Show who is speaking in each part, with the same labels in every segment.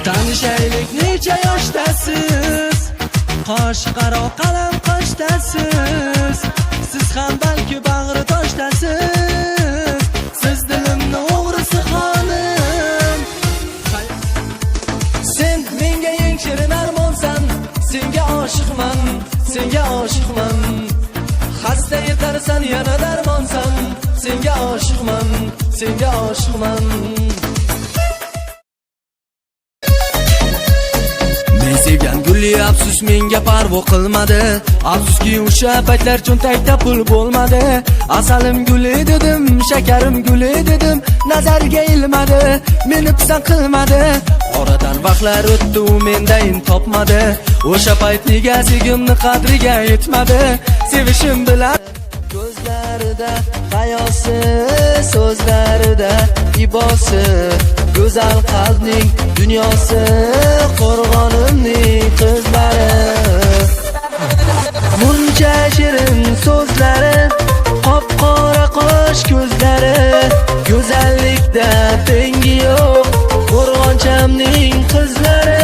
Speaker 1: Tanishaylik, necha yoshdasiz? Qosh qaro qalam qoshdasiz. Siz ham balki bag'ri toshdasiz. Siz dilimni o'g'risi xonim. Sen menga eng shirin armonsan. Senga oshiqman, senga oshiqman. Xasta yetarsan yana darmonsan. Senga oshiqman, senga oshiqman. Men sevgan gulli afsus menga parvo qilmadi. Afsuski o'sha paytlar cho'ntakda pul bo'lmadi. Asalim guli dedim, shakarim guli dedim, nazarga ilmadi, meni pisand qilmadi. Oradan vaqtlar o'tdi, u mendayin topmadi. O'sha payt nega sevgimni qadriga yetmadi. Sevishim bilan ko'zlarida hayosi, so'zlarida ibosi, go'zal qalbning dunyosi, qo'rg'onimning qizlari. Muncha shirin so'zlari, qop-qora qosh ko'zlari, go'zallikda tengi yo'q qo'rg'onchamning qizlari.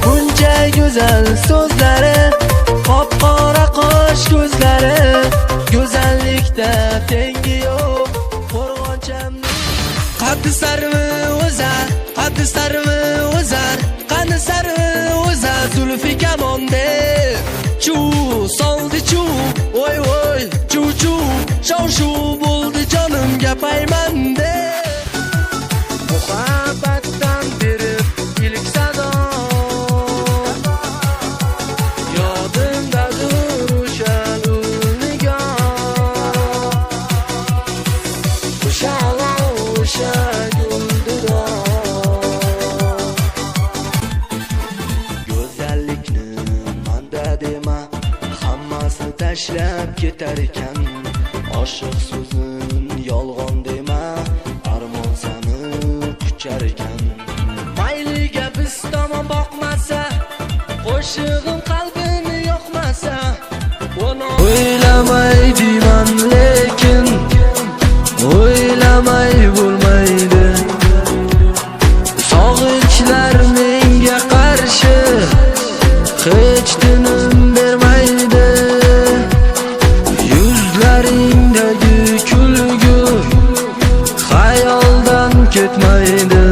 Speaker 1: Muncha go'zal so'zlari, qop-qora qosh ko'zlari, go'zallikda tengi yo'q qo'rg'onchamning. Qaddi sarvi o'zar, qaddi sarvi o'zar, qani sarvi o'zar, zulfi kamonde. Chuv soldi chuv, voy voy, chuv chuv, shov-shuv bo'ldi jonimga paymande. Muhabbatdan berib ilk sado, yodimdadir o'sha nigoh, o'sha guldido. Go'zallikni manda dema, hammasini tashlab ketar ekan. Oshiq so'zin yolg'on dema, armon seni quchar ekan. Mayliga biz tomon boqmasa, qo'shig'im qalbini yoqmasa, o'ylamay deyman lekin o'ylamay bo'lmaydi. Sog'inchlar menga qarshi hech tinim bermaydi. Yuzlaringdagi kulgu xayoldan ketmaydi.